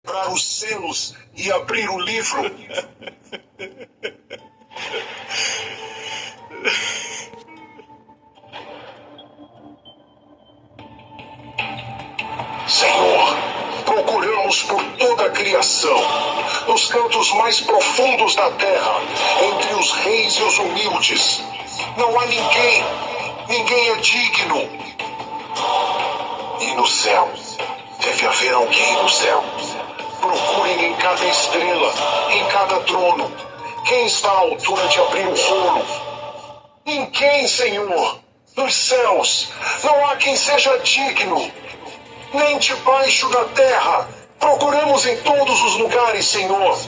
Para os selos e abrir o livro. Senhor, procuramos por toda a criação, nos cantos mais profundos da terra, entre os reis e os humildes. Não há ninguém é digno. E no céu, deve haver alguém no céu. Procurem em cada estrela, em cada trono. Quem está à altura de abrir o rolo? Ninguém, Senhor. Nos céus, não há quem seja digno. Nem debaixo da terra. Procuramos em todos os lugares, Senhor.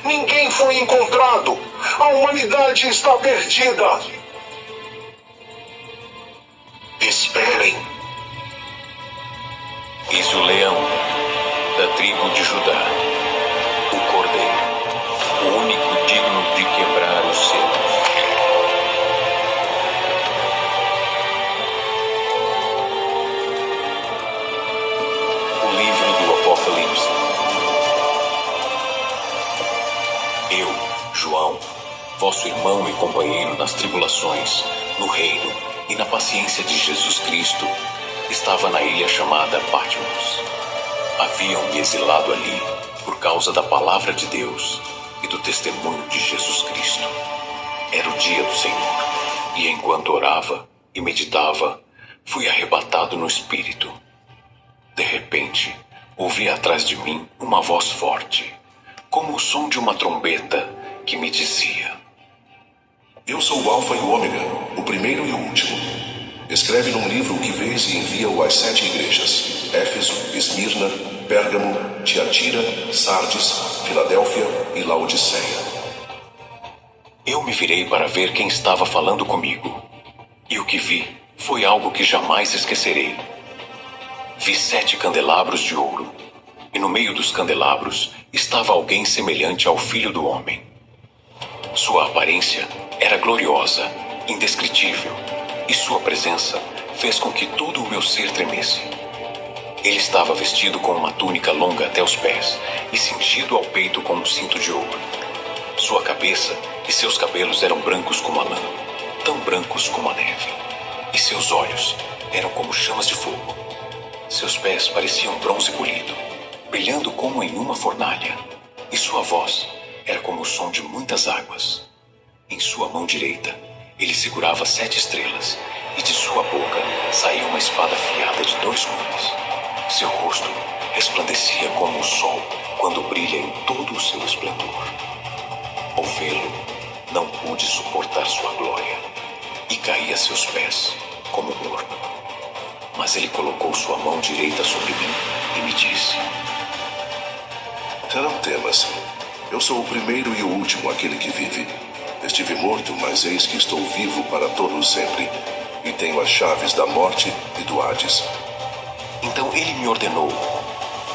Ninguém foi encontrado. A humanidade está perdida. Esperem. Eis o leão da tribo de Judá, o cordeiro, o único digno de quebrar os selos. O livro do Apocalipse. Eu, João, vosso irmão e companheiro nas tribulações, no reino e na paciência de Jesus Cristo, estava na ilha chamada Patmos. Haviam-me exilado ali por causa da palavra de Deus e do testemunho de Jesus Cristo. Era o dia do Senhor, e enquanto orava e meditava, fui arrebatado no espírito. De repente, ouvi atrás de mim uma voz forte, como o som de uma trombeta, que me dizia: Eu sou o Alfa e o Ômega, o primeiro e o último. Escreve num livro o que vês e envia-o às 7 igrejas: Éfeso, Esmirna, Pérgamo, Tiatira, Sardes, Filadélfia e Laodiceia. Eu me virei para ver quem estava falando comigo, e o que vi foi algo que jamais esquecerei. Vi 7 candelabros de ouro, e no meio dos candelabros estava alguém semelhante ao Filho do Homem. Sua aparência era gloriosa, indescritível, e sua presença fez com que todo o meu ser tremesse. Ele estava vestido com uma túnica longa até os pés e cingido ao peito com um cinto de ouro. Sua cabeça e seus cabelos eram brancos como a lã, tão brancos como a neve. E seus olhos eram como chamas de fogo. Seus pés pareciam bronze polido, brilhando como em uma fornalha. E sua voz era como o som de muitas águas. Em sua mão direita, ele segurava 7 estrelas, e de sua boca saía uma espada afiada de 2 gumes. Seu rosto resplandecia como o sol quando brilha em todo o seu esplendor. Ao vê-lo, não pude suportar sua glória, e caí a seus pés como morto. Mas ele colocou sua mão direita sobre mim e me disse: Não temas. Eu sou o primeiro e o último, aquele que vive. Estive morto, mas eis que estou vivo para todo sempre, e tenho as chaves da morte e do Hades. Então ele me ordenou: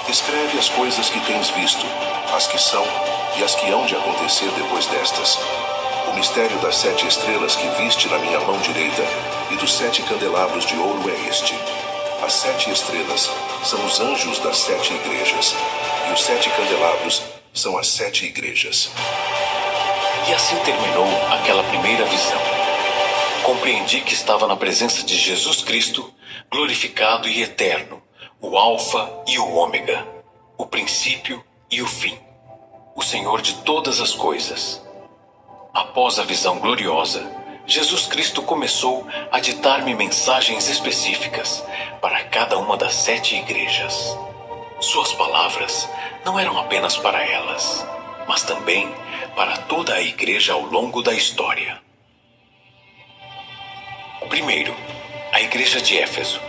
Escreve as coisas que tens visto, as que são e as que hão de acontecer depois destas. O mistério das 7 estrelas que viste na minha mão direita e dos 7 candelabros de ouro é este. As 7 estrelas são os anjos das 7 igrejas, e os 7 candelabros são as 7 igrejas. E assim terminou aquela primeira visão. Compreendi que estava na presença de Jesus Cristo, glorificado e eterno, o Alfa e o Ômega, o princípio e o fim, o Senhor de todas as coisas. Após a visão gloriosa, Jesus Cristo começou a ditar-me mensagens específicas para cada uma das 7 igrejas. Suas palavras não eram apenas para elas, mas também para toda a igreja ao longo da história. Primeiro, a igreja de Éfeso.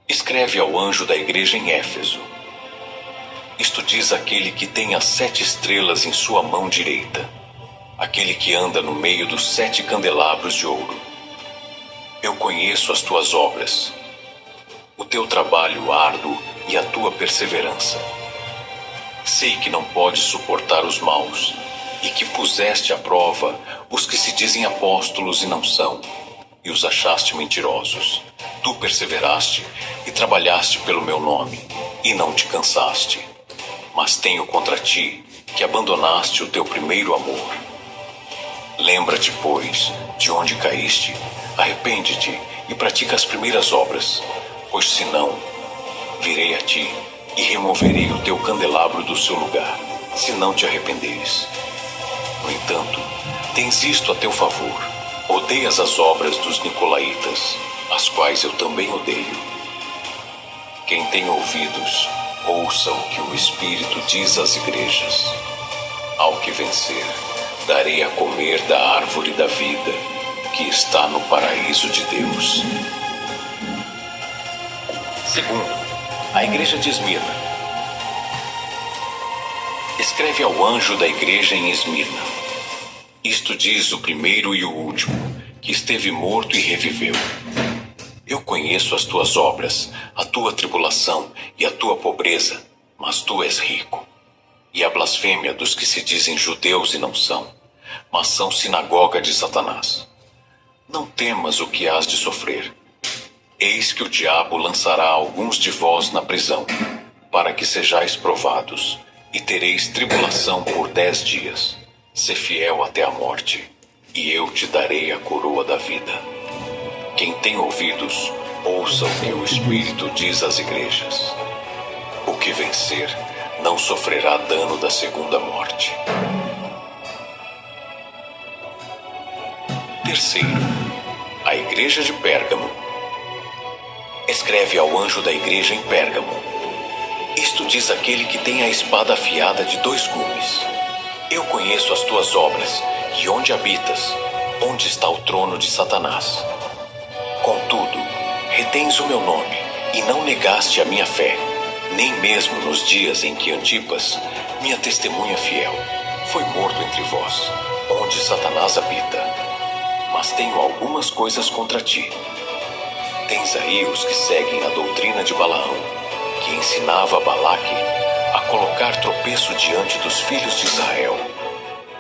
Escreve ao anjo da igreja em Éfeso: Isto diz aquele que tem as 7 estrelas em sua mão direita, aquele que anda no meio dos 7 candelabros de ouro. Eu conheço as tuas obras, o teu trabalho árduo e a tua perseverança. Sei que não podes suportar os maus, e que puseste à prova os que se dizem apóstolos e não são, e os achaste mentirosos. Tu perseveraste e trabalhaste pelo meu nome, e não te cansaste. Mas tenho contra ti que abandonaste o teu primeiro amor. Lembra-te, pois, de onde caíste, arrepende-te e pratica as primeiras obras, pois senão, virei a ti e removerei o teu candelabro do seu lugar, se não te arrependeres. No entanto, tens isto a teu favor: odeias as obras dos nicolaítas, as quais eu também odeio. Quem tem ouvidos, ouça o que o Espírito diz às igrejas. Ao que vencer, darei a comer da árvore da vida, que está no paraíso de Deus. Segundo, a igreja de Esmirna. Escreve ao anjo da igreja em Esmirna: isto diz o primeiro e o último, que esteve morto e reviveu. Eu conheço as tuas obras, a tua tribulação e a tua pobreza, mas tu és rico. E a blasfêmia dos que se dizem judeus e não são, mas são sinagoga de Satanás. Não temas o que hás de sofrer. Eis que o diabo lançará alguns de vós na prisão, para que sejais provados, e tereis tribulação por 10 dias. Sê fiel até a morte, e eu te darei a coroa da vida. Quem tem ouvidos, ouça o que o Espírito diz às igrejas. O que vencer não sofrerá dano da segunda morte. Terceiro, a igreja de Pérgamo. Escreve ao anjo da igreja em Pérgamo: isto diz aquele que tem a espada afiada de 2 gumes. Eu conheço as tuas obras, e onde habitas, onde está o trono de Satanás. Contudo, retens o meu nome, e não negaste a minha fé, nem mesmo nos dias em que Antipas, minha testemunha fiel, foi morto entre vós, onde Satanás habita. Mas tenho algumas coisas contra ti. Tens aí os que seguem a doutrina de Balaão, que ensinava a Balaque a colocar tropeço diante dos filhos de Israel,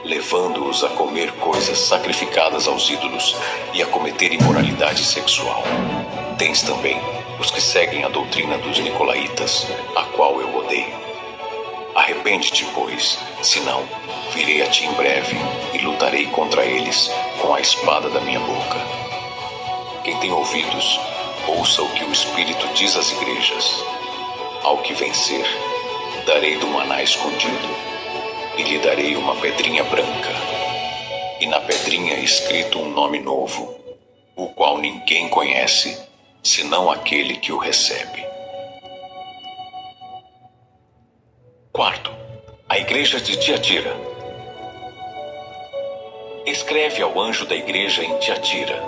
levando-os a comer coisas sacrificadas aos ídolos e a cometer imoralidade sexual. Tens também os que seguem a doutrina dos nicolaítas, a qual eu odeio. Arrepende-te, pois, senão virei a ti em breve e lutarei contra eles com a espada da minha boca. Quem tem ouvidos, ouça o que o Espírito diz às igrejas. Ao que vencer, darei do maná escondido, e lhe darei uma pedrinha branca, e na pedrinha escrito um nome novo, o qual ninguém conhece, senão aquele que o recebe. Quarto, a igreja de Tiatira. Escreve ao anjo da igreja em Tiatira: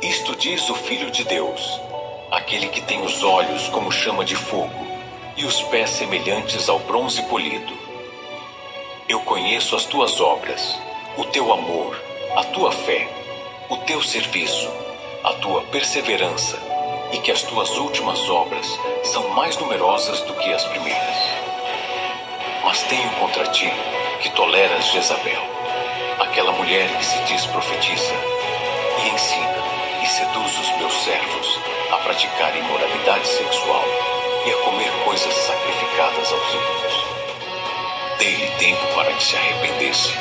isto diz o Filho de Deus, aquele que tem os olhos como chama de fogo e os pés semelhantes ao bronze polido. Eu conheço as tuas obras, o teu amor, a tua fé, o teu serviço, a tua perseverança, e que as tuas últimas obras são mais numerosas do que as primeiras. Mas tenho contra ti que toleras Jezabel, aquela mulher que se diz profetisa, e ensina e seduz os meus servos a praticar imoralidade sexual e a comer coisas sacrificadas aos ídolos. Dei-lhe tempo para que se arrependesse,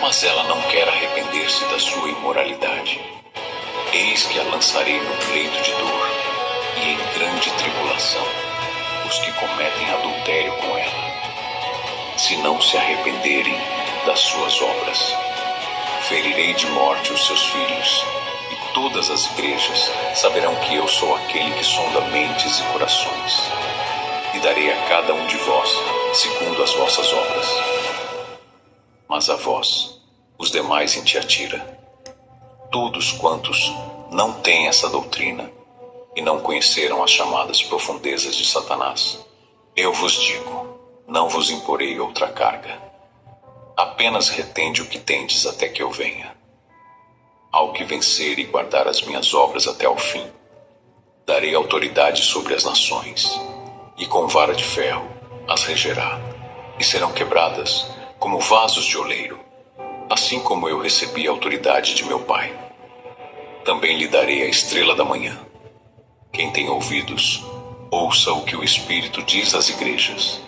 mas ela não quer arrepender-se da sua imoralidade. Eis que a lançarei no leito de dor e em grande tribulação os que cometem adultério com ela, se não se arrependerem das suas obras. Ferirei de morte os seus filhos, e todas as igrejas saberão que eu sou aquele que sonda mentes e corações, e darei a cada um de vós segundo as vossas obras. Mas a vós, os demais em Tiatira, todos quantos não têm essa doutrina e não conheceram as chamadas profundezas de Satanás, eu vos digo, não vos imporei outra carga. Apenas retende o que tendes até que eu venha. Ao que vencer e guardar as minhas obras até ao fim, darei autoridade sobre as nações, e com vara de ferro as regerá, e serão quebradas como vasos de oleiro, assim como eu recebi a autoridade de meu Pai. Também lhe darei a estrela da manhã. Quem tem ouvidos, Ouça o que o Espírito diz às igrejas.